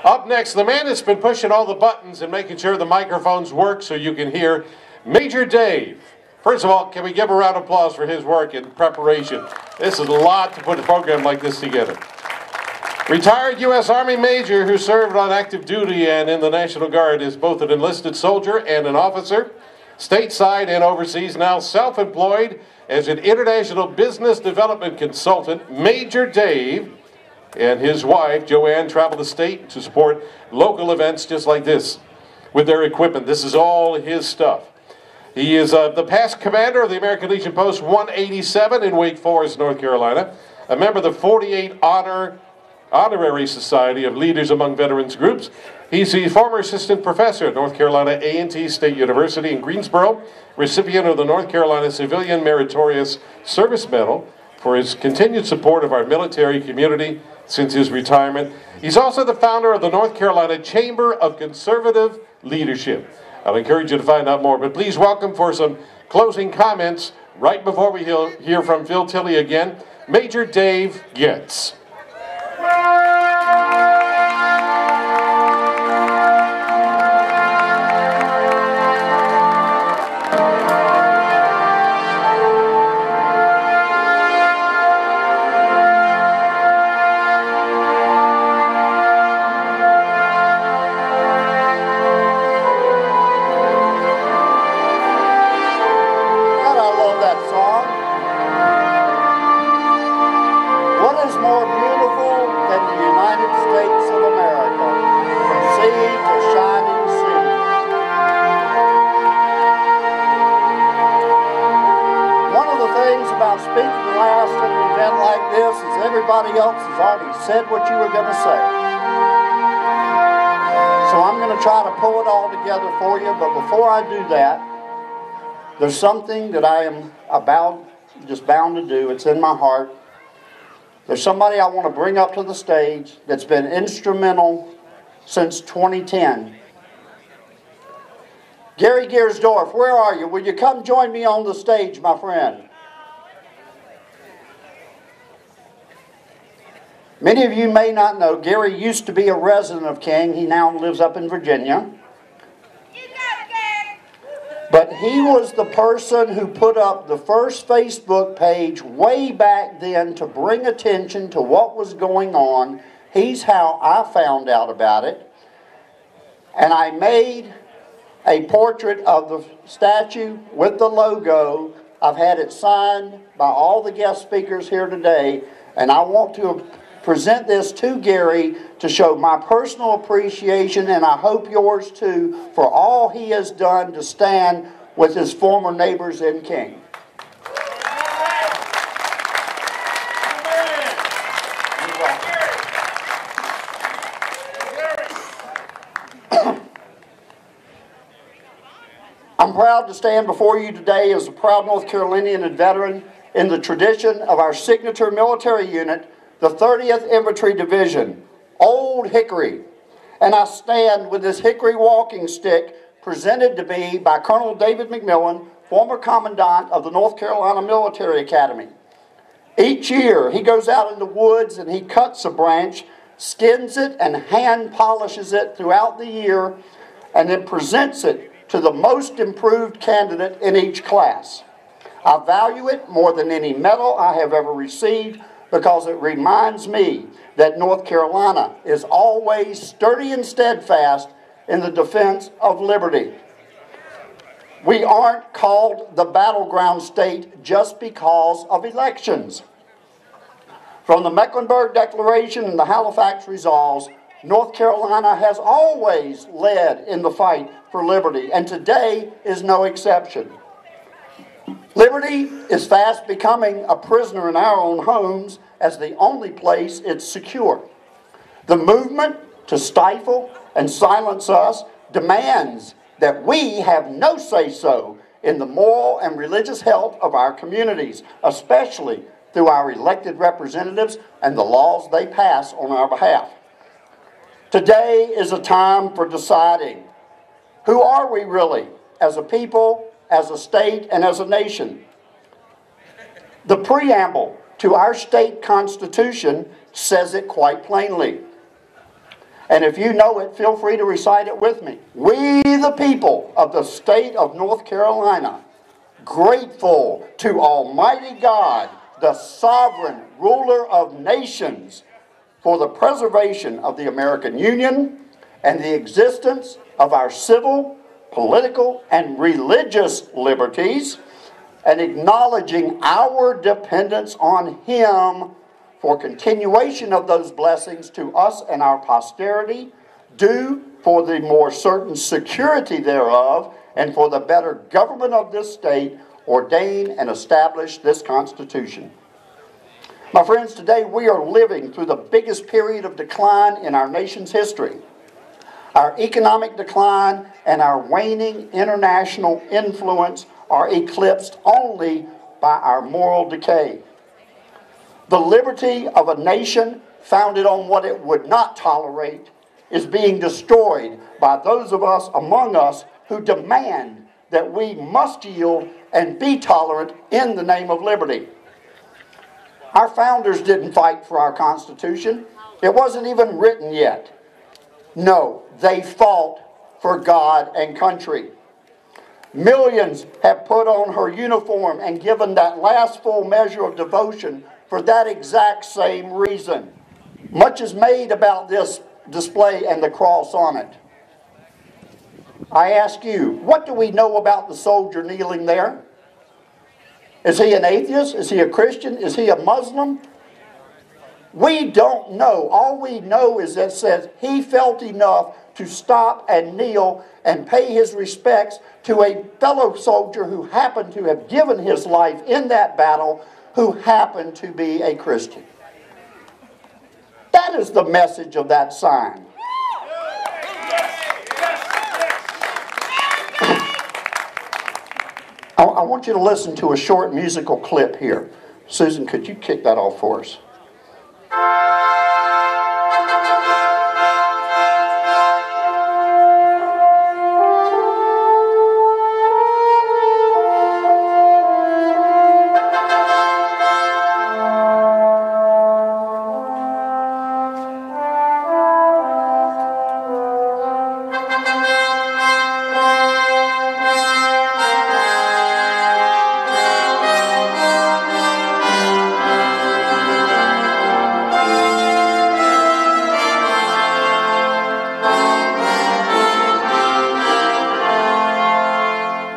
Up next, the man that's been pushing all the buttons and making sure the microphones work so you can hear, Major Dave. First of all, can we give a round of applause for his work in preparation? This is a lot to put a program like this together. Retired U.S. Army Major who served on active duty and in the National Guard, is both an enlisted soldier and an officer, stateside and overseas, now self-employed as an international business development consultant. Major Dave and his wife, Joanne, travel the state to support local events just like this with their equipment. This is all his stuff. He is the past commander of the American Legion Post 187 in Wake Forest, North Carolina, a member of the 48 Honorary Society of Leaders Among Veterans Groups. He's the former assistant professor at North Carolina A&T State University in Greensboro, recipient of the North Carolina Civilian Meritorious Service Medal for his continued support of our military community since his retirement. He's also the founder of the North Carolina Chamber of Conservative Leadership. I'll encourage you to find out more, but please welcome for some closing comments right before we hear from Phil Tilley again, Major Dave Getz. Everybody else has already said what you were going to say. So I'm going to try to pull it all together for you, but before I do that, there's something that I am just bound to do. It's in my heart. There's somebody I want to bring up to the stage that's been instrumental since 2010. Gary Giersdorf, where are you? Will you come join me on the stage, my friend? Many of you may not know, Gary used to be a resident of King. He now lives up in Virginia. But he was the person who put up the first Facebook page way back then to bring attention to what was going on. He's how I found out about it. And I made a portrait of the statue with the logo. I've had it signed by all the guest speakers here today. And I want to present this to Gary to show my personal appreciation, and I hope yours too, for all he has done to stand with his former neighbors in King. I'm proud to stand before you today as a proud North Carolinian and veteran in the tradition of our signature military unit, the 30th Infantry Division, Old Hickory. And I stand with this hickory walking stick presented to me by Colonel David McMillan, former Commandant of the North Carolina Military Academy. Each year he goes out in the woods and he cuts a branch, skins it and hand polishes it throughout the year, and then presents it to the most improved candidate in each class. I value it more than any medal I have ever received, because it reminds me that North Carolina is always sturdy and steadfast in the defense of liberty. We aren't called the battleground state just because of elections. From the Mecklenburg Declaration and the Halifax Resolves, North Carolina has always led in the fight for liberty, and today is no exception. Liberty is fast becoming a prisoner in our own homes as the only place it's secure. The movement to stifle and silence us demands that we have no say-so in the moral and religious health of our communities, especially through our elected representatives and the laws they pass on our behalf. Today is a time for deciding, who are we really as a people, as a state, and as a nation? The preamble to our state constitution says it quite plainly. And if you know it, feel free to recite it with me. We, the people of the state of North Carolina, grateful to Almighty God, the sovereign ruler of nations, for the preservation of the American Union and the existence of our civil, political, and religious liberties, and acknowledging our dependence on Him for continuation of those blessings to us and our posterity, due for the more certain security thereof, and for the better government of this state, ordain and establish this Constitution. My friends, today we are living through the biggest period of decline in our nation's history. Our economic decline and our waning international influence are eclipsed only by our moral decay. The liberty of a nation founded on what it would not tolerate is being destroyed by those of us among us who demand that we must yield and be tolerant in the name of liberty. Our founders didn't fight for our Constitution. It wasn't even written yet. No, they fought for God and country. Millions have put on her uniform and given that last full measure of devotion for that exact same reason. Much is made about this display and the cross on it. I ask you, what do we know about the soldier kneeling there? Is he an atheist? Is he a Christian? Is he a Muslim? We don't know. All we know is that it says he felt enough to stop and kneel and pay his respects to a fellow soldier who happened to have given his life in that battle, who happened to be a Christian. That is the message of that sign. I want you to listen to a short musical clip here. Susan, could you kick that off for us?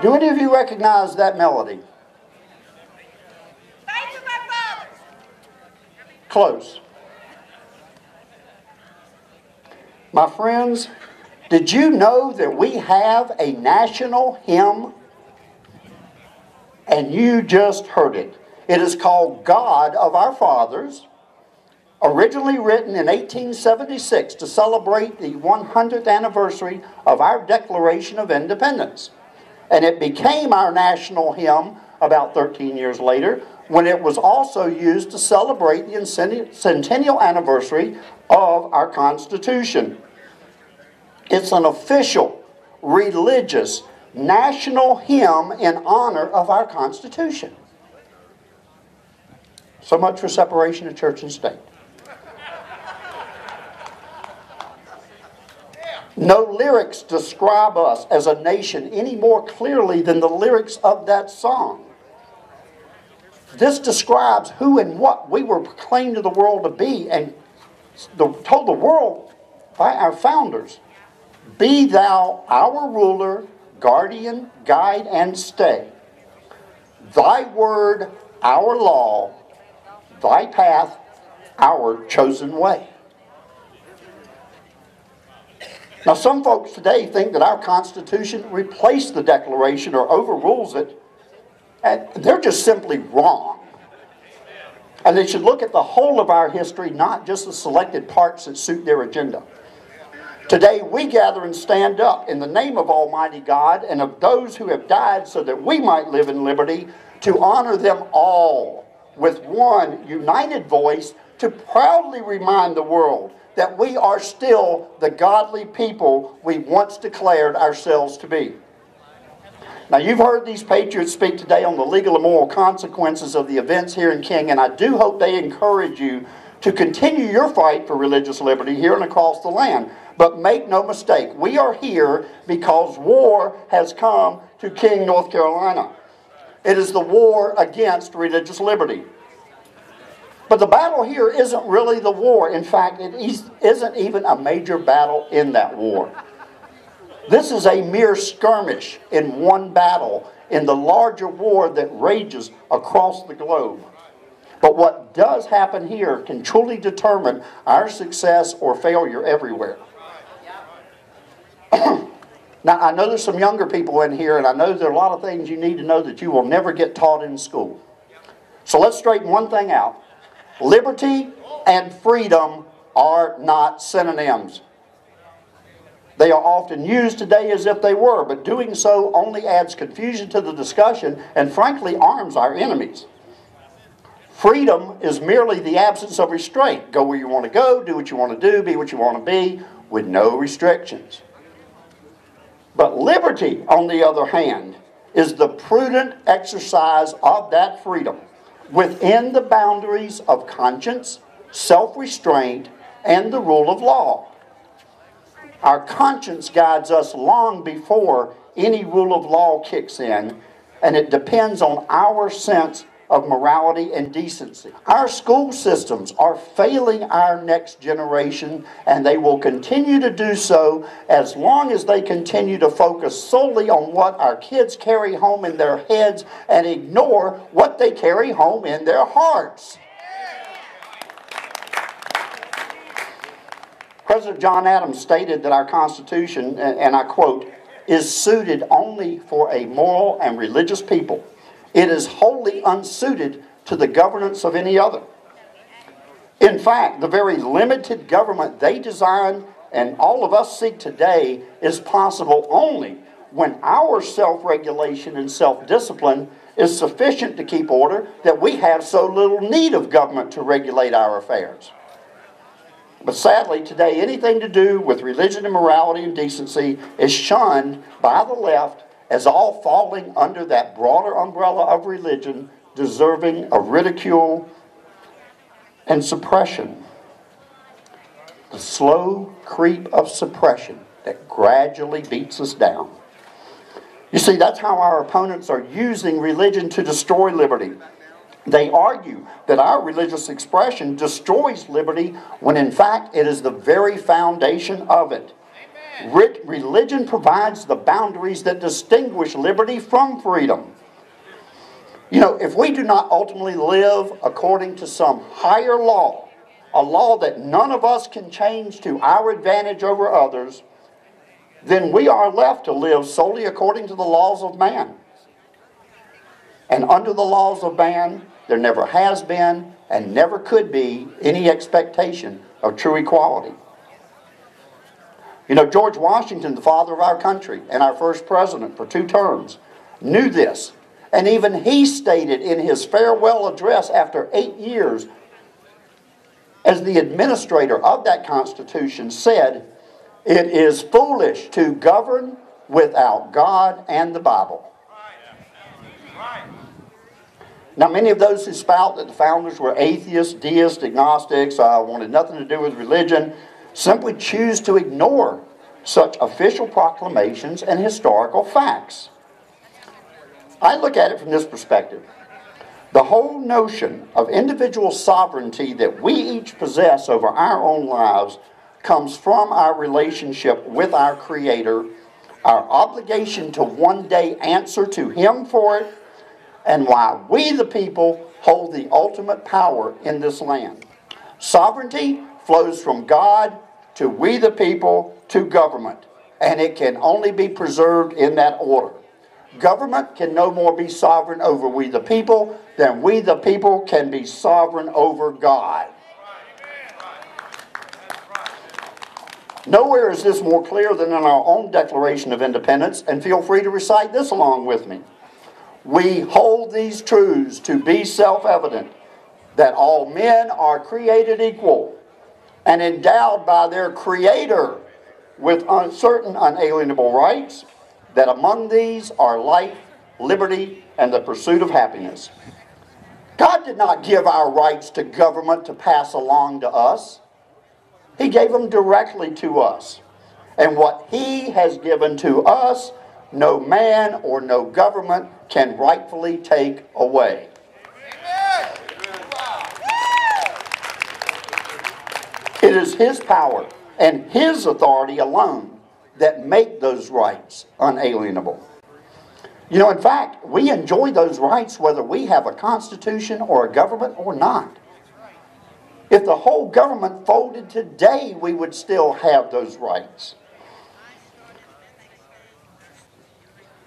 Do any of you recognize that melody? Close. My friends, did you know that we have a national hymn? And you just heard it. It is called God of Our Fathers, originally written in 1876 to celebrate the 100th anniversary of our Declaration of Independence. And it became our national hymn about 13 years later, when it was also used to celebrate the centennial anniversary of our Constitution. It's an official, religious, national hymn in honor of our Constitution. So much for separation of church and state. No lyrics describe us as a nation any more clearly than the lyrics of that song. This describes who and what we were proclaimed to the world to be and told the world by our founders. Be thou our ruler, guardian, guide, and stay. Thy word, our law. Thy path, our chosen way. Now, some folks today think that our Constitution replaced the Declaration or overrules it, and they're just simply wrong. And they should look at the whole of our history, not just the selected parts that suit their agenda. Today, we gather and stand up in the name of Almighty God and of those who have died so that we might live in liberty, to honor them all with one united voice, to proudly remind the world that we are still the godly people we once declared ourselves to be. Now, you've heard these patriots speak today on the legal and moral consequences of the events here in King, and I do hope they encourage you to continue your fight for religious liberty here and across the land. But make no mistake, we are here because war has come to King, North Carolina. It is the war against religious liberty. But the battle here isn't really the war. In fact, it isn't even a major battle in that war. This is a mere skirmish in one battle in the larger war that rages across the globe. But what does happen here can truly determine our success or failure everywhere. Now, I know there's some younger people in here, and I know there are a lot of things you need to know that you will never get taught in school. So let's straighten one thing out. Liberty and freedom are not synonyms. They are often used today as if they were, but doing so only adds confusion to the discussion and frankly arms our enemies. Freedom is merely the absence of restraint. Go where you want to go, do what you want to do, be what you want to be, with no restrictions. But liberty, on the other hand, is the prudent exercise of that freedom within the boundaries of conscience, self-restraint, and the rule of law. Our conscience guides us long before any rule of law kicks in, and it depends on our sense of morality and decency. Our school systems are failing our next generation, and they will continue to do so as long as they continue to focus solely on what our kids carry home in their heads and ignore what they carry home in their hearts. President John Adams stated that our Constitution, and I quote, is suited only for a moral and religious people. It is wholly unsuited to the governance of any other. In fact, the very limited government they designed and all of us seek today is possible only when our self-regulation and self-discipline is sufficient to keep order that we have so little need of government to regulate our affairs. But sadly, today, anything to do with religion and morality and decency is shunned by the left as all falling under that broader umbrella of religion, deserving of ridicule and suppression. The slow creep of suppression that gradually beats us down. You see, that's how our opponents are using religion to destroy liberty. They argue that our religious expression destroys liberty when in fact it is the very foundation of it. Religion provides the boundaries that distinguish liberty from freedom. You know, if we do not ultimately live according to some higher law, a law that none of us can change to our advantage over others, then we are left to live solely according to the laws of man. And under the laws of man, there never has been and never could be any expectation of true equality. You know, George Washington, the father of our country and our first president for 2 terms, knew this. And even he stated in his farewell address after 8 years as the administrator of that Constitution said, "It is foolish to govern without God and the Bible." Now, many of those who spout that the founders were atheists, deists, agnostics, wanted nothing to do with religion, simply choose to ignore such official proclamations and historical facts. I look at it from this perspective. The whole notion of individual sovereignty that we each possess over our own lives comes from our relationship with our Creator, our obligation to one day answer to Him for it, and why we the people hold the ultimate power in this land. Sovereignty flows from God to we the people to government, and it can only be preserved in that order. Government can no more be sovereign over we the people than we the people can be sovereign over God. Nowhere is this more clear than in our own Declaration of Independence, and feel free to recite this along with me. We hold these truths to be self-evident, that all men are created equal and endowed by their Creator with certain unalienable rights, that among these are life, liberty, and the pursuit of happiness. God did not give our rights to government to pass along to us. He gave them directly to us. And what He has given to us, no man or no government can rightfully take away. It is His power and His authority alone that make those rights unalienable. You know, in fact, we enjoy those rights whether we have a constitution or a government or not. If the whole government folded today, we would still have those rights.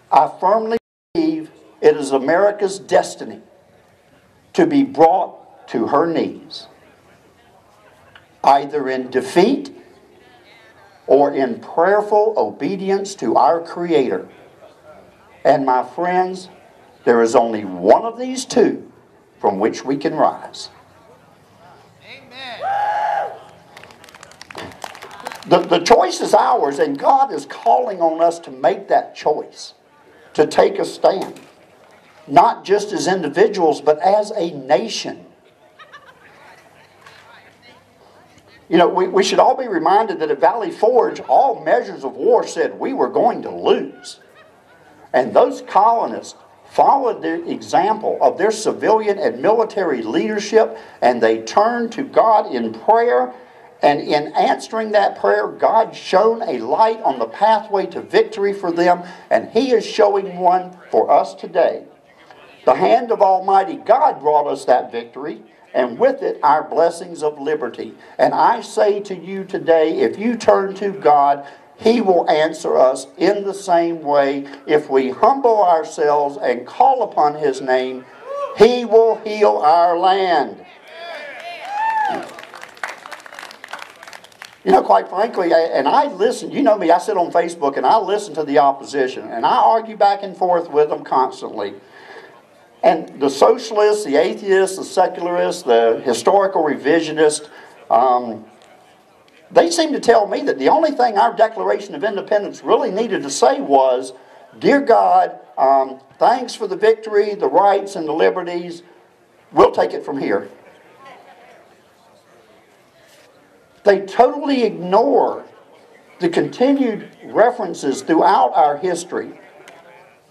I firmly believe it is America's destiny to be brought to her knees, either in defeat or in prayerful obedience to our Creator. And my friends, there is only one of these two from which we can rise. The choice is ours, and God is calling on us to make that choice, to take a stand, not just as individuals, but as a nation. You know, we should all be reminded that at Valley Forge, all measures of war said we were going to lose. And those colonists followed the example of their civilian and military leadership, and they turned to God in prayer. And in answering that prayer, God shone a light on the pathway to victory for them, and He is showing one for us today. The hand of Almighty God brought us that victory, and with it our blessings of liberty. And I say to you today, if you turn to God, He will answer us in the same way. If we humble ourselves and call upon His name, He will heal our land. You know, quite frankly, and I listen, you know me, I sit on Facebook and I listen to the opposition, and I argue back and forth with them constantly. And the socialists, the atheists, the secularists, the historical revisionists, they seem to tell me that the only thing our Declaration of Independence really needed to say was, "Dear God, thanks for the victory, the rights, and the liberties. We'll take it from here." They totally ignore the continued references throughout our history,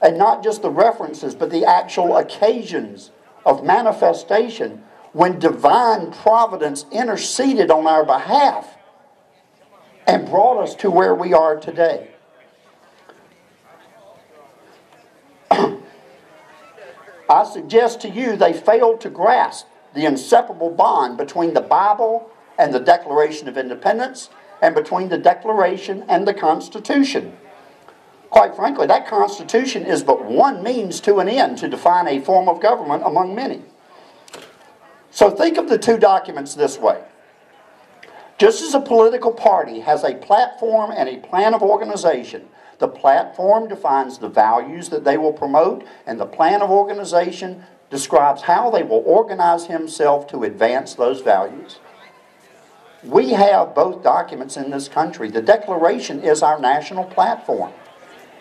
and not just the references, but the actual occasions of manifestation when divine providence interceded on our behalf and brought us to where we are today. I suggest to you they failed to grasp the inseparable bond between the Bible and the Declaration of Independence, and between the Declaration and the Constitution. Quite frankly, that Constitution is but one means to an end to define a form of government among many. So think of the two documents this way. Just as a political party has a platform and a plan of organization, the platform defines the values that they will promote, and the plan of organization describes how they will organize himself to advance those values. We have both documents in this country. The Declaration is our national platform.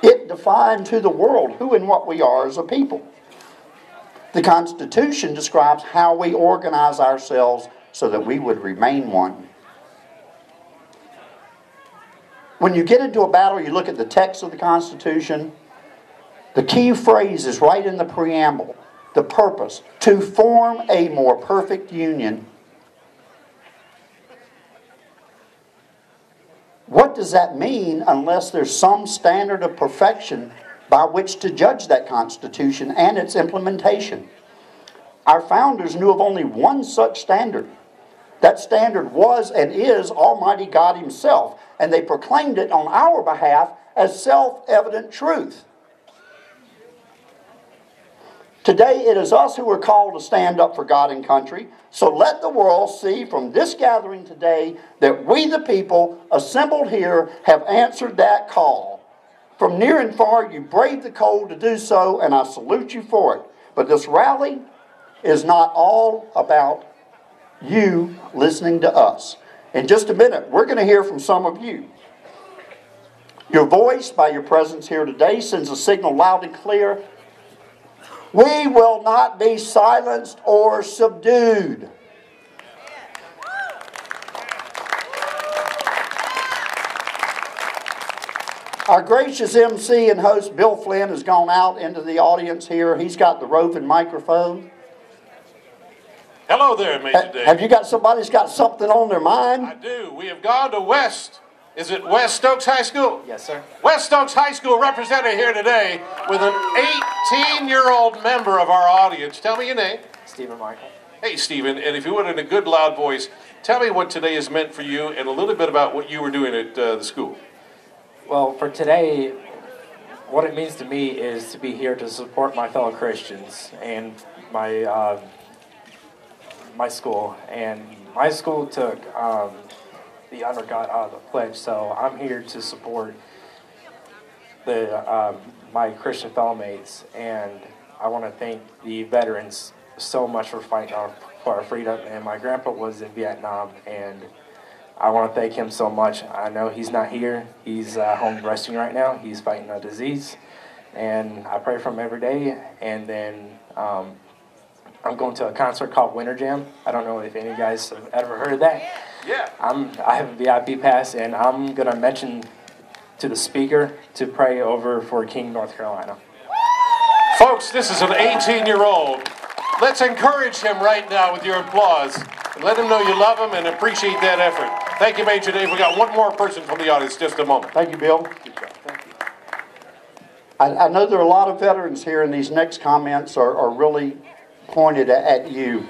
It defined to the world who and what we are as a people. The Constitution describes how we organize ourselves so that we would remain one. When you get into a battle, you look at the text of the Constitution. The key phrase is right in the preamble. The purpose, to form a more perfect union. What does that mean unless there's some standard of perfection by which to judge that Constitution and its implementation? Our founders knew of only one such standard. That standard was and is Almighty God Himself, and they proclaimed it on our behalf as self-evident truth. Today it is us who are called to stand up for God and country. So let the world see from this gathering today that we the people assembled here have answered that call. From near and far you braved the cold to do so, and I salute you for it. But this rally is not all about you listening to us. In just a minute, we're going to hear from some of you. Your voice, by your presence here today, sends a signal loud and clear. We will not be silenced or subdued. Our gracious MC and host, Bill Flynn, has gone out into the audience here. He's got the roving microphone. Hello there, Major Dave. Have you got somebody that's got something on their mind? I do. We have gone to West. Is it West Stokes High School? Yes, sir. West Stokes High School represented here today with an 18-year-old member of our audience. Tell me your name. Stephen Michael. Hey, Stephen, and if you would in a good loud voice, tell me what today has meant for you and a little bit about what you were doing at the school. Well, for today, what it means to me is to be here to support my fellow Christians and my my school. And my school took the undergot out of the pledge, so I'm here to support the my Christian fellow mates. And I want to thank the veterans so much for fighting for our freedom. And my grandpa was in Vietnam, and I want to thank him so much. I know he's not here. He's home resting right now. He's fighting a disease. And I pray for him every day. And then I'm going to a concert called Winter Jam. I don't know if any of you guys have ever heard of that. Yeah. I have a VIP pass, and I'm going to mention to the speaker to pray over for King, North Carolina. Folks, this is an 18-year-old. Let's encourage him right now with your applause. And let him know you love him and appreciate that effort. Thank you, Major Dave. We got one more person from the audience. Just a moment. Thank you, Bill. Thank you. I know there are a lot of veterans here, and these next comments are really pointed at you.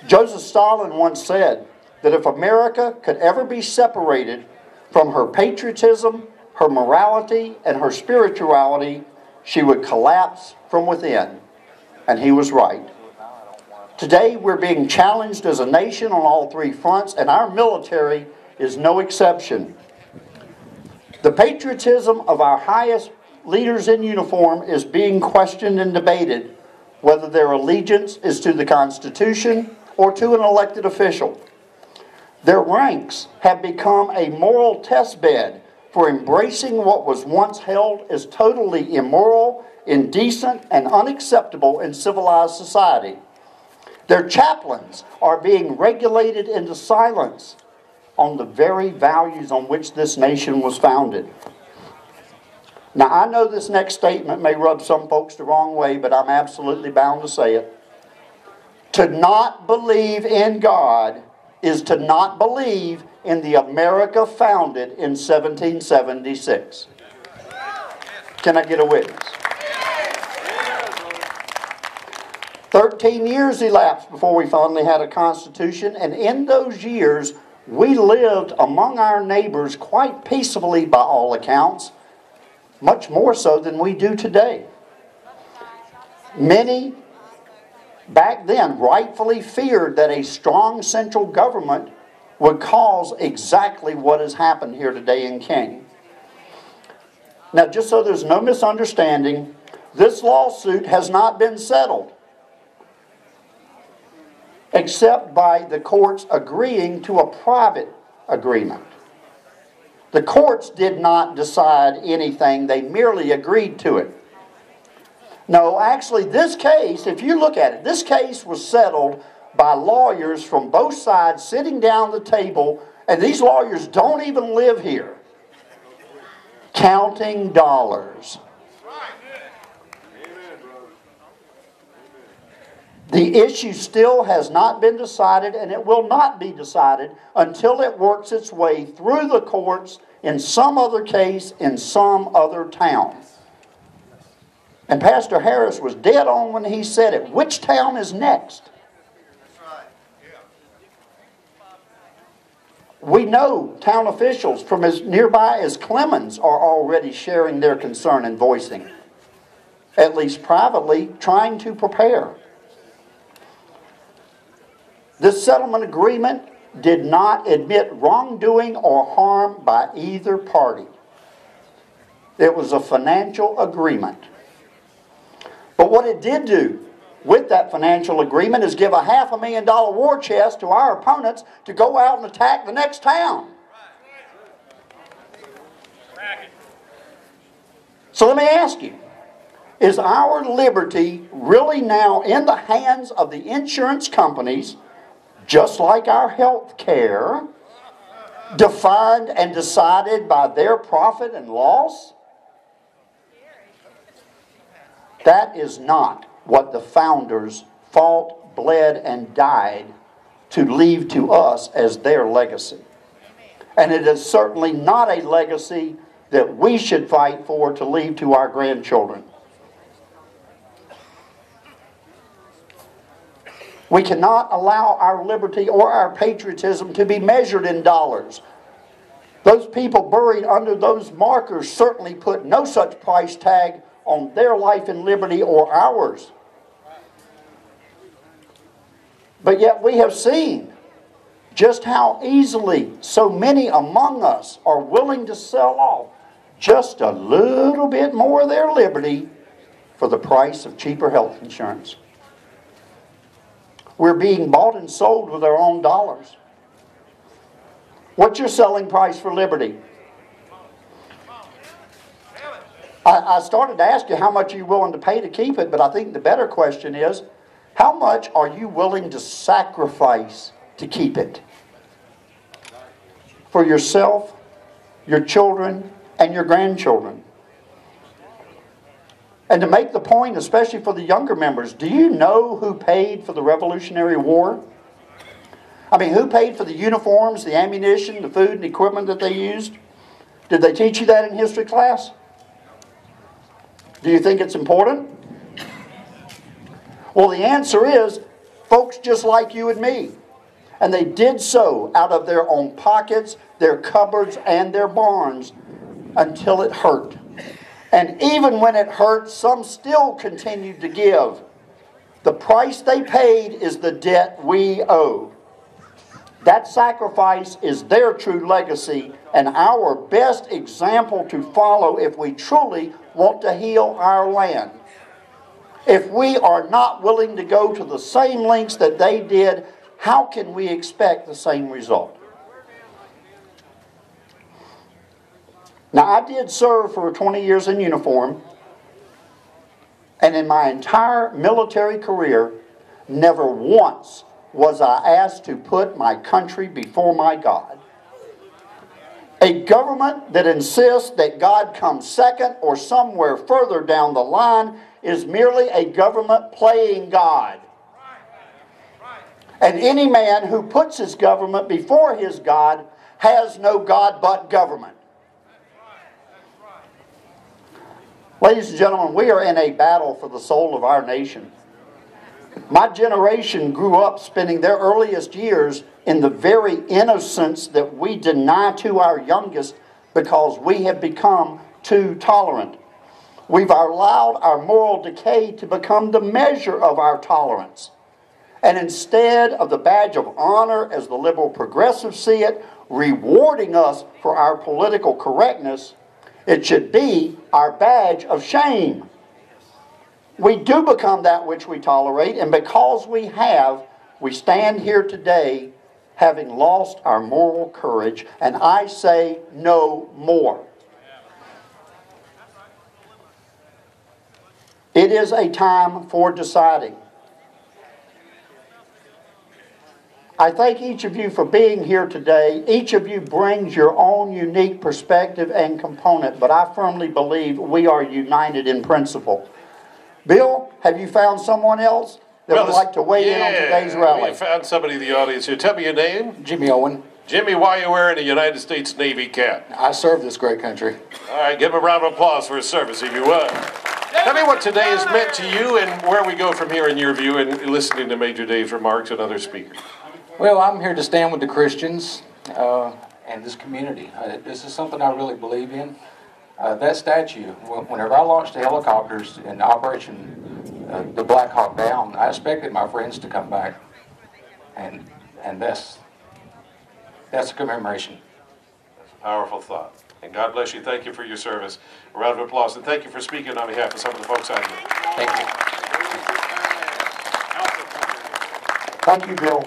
Joseph Stalin once said that if America could ever be separated from her patriotism, her morality, and her spirituality, she would collapse from within. And he was right. Today, we're being challenged as a nation on all three fronts, and our military is no exception. The patriotism of our highest leaders in uniform is being questioned and debated, whether their allegiance is to the Constitution or to an elected official. Their ranks have become a moral test bed for embracing what was once held as totally immoral, indecent, and unacceptable in civilized society. Their chaplains are being regulated into silence on the very values on which this nation was founded. Now, I know this next statement may rub some folks the wrong way, but I'm absolutely bound to say it. To not believe in God is to not believe in the America founded in 1776. Can I get a witness? 13 years elapsed before we finally had a constitution, and in those years, we lived among our neighbors quite peacefully by all accounts, much more so than we do today. Many back then rightfully feared that a strong central government would cause exactly what has happened here today in King. Now, just so there's no misunderstanding, this lawsuit has not been settled, except by the courts agreeing to a private agreement. The courts did not decide anything, they merely agreed to it. No, actually, this case, if you look at it, this case was settled by lawyers from both sides sitting down the table, and these lawyers don't even live here, counting dollars. The issue still has not been decided, and it will not be decided until it works its way through the courts in some other case in some other town. And Pastor Harris was dead on when he said it. Which town is next? We know town officials from as nearby as Clemens are already sharing their concern and voicing, at least privately, trying to prepare. This settlement agreement did not admit wrongdoing or harm by either party. It was a financial agreement. But what it did do with that financial agreement is give a $500,000 war chest to our opponents to go out and attack the next town. So let me ask you, is our liberty really now in the hands of the insurance companies, just like our health care, defined and decided by their profit and loss? That is not what the founders fought, bled, and died to leave to us as their legacy. And it is certainly not a legacy that we should fight for to leave to our grandchildren. We cannot allow our liberty or our patriotism to be measured in dollars. Those people buried under those markers certainly put no such price tag on their life and liberty or ours. But yet we have seen just how easily so many among us are willing to sell off just a little bit more of their liberty for the price of cheaper health insurance. We're being bought and sold with our own dollars. What's your selling price for liberty? I started to ask you how much are you willing to pay to keep it, but I think the better question is, how much are you willing to sacrifice to keep it? For yourself, your children, and your grandchildren. And to make the point, especially for the younger members, do you know who paid for the Revolutionary War? I mean, who paid for the uniforms, the ammunition, the food and equipment that they used? Did they teach you that in history class? Do you think it's important? Well, the answer is folks just like you and me. And they did so out of their own pockets, their cupboards, and their barns until it hurt. And even when it hurt, some still continued to give. The price they paid is the debt we owe. That sacrifice is their true legacy and our best example to follow if we truly want to heal our land. If we are not willing to go to the same lengths that they did, how can we expect the same result? Now, I did serve for 20 years in uniform, and in my entire military career, never once was I asked to put my country before my God. A government that insists that God comes second or somewhere further down the line is merely a government playing God. And any man who puts his government before his God has no God but government. Ladies and gentlemen, we are in a battle for the soul of our nation. My generation grew up spending their earliest years in the very innocence that we deny to our youngest because we have become too tolerant. We've allowed our moral decay to become the measure of our tolerance. And instead of the badge of honor, as the liberal progressives see it, rewarding us for our political correctness, it should be our badge of shame. We do become that which we tolerate, and because we have, we stand here today having lost our moral courage, and I say no more. It is a time for deciding. I thank each of you for being here today. Each of you brings your own unique perspective and component, but I firmly believe we are united in principle. Bill, have you found someone else that would like to weigh in on today's rally? We found somebody in the audience here. Tell me your name. Jimmy Owen. Jimmy, why are you wearing a United States Navy cap? I serve this great country. All right, give him a round of applause for his service, if you would. Tell me what today has meant to you and where we go from here in your view and listening to Major Dave's remarks and other speakers. Well, I'm here to stand with the Christians and this community. This is something I really believe in. That statue, whenever I launched the helicopters in Operation the Black Hawk Down, I expected my friends to come back. And that's a commemoration. That's a powerful thought. And God bless you. Thank you for your service. A round of applause. And thank you for speaking on behalf of some of the folks out here. Thank you. Thank you, Bill.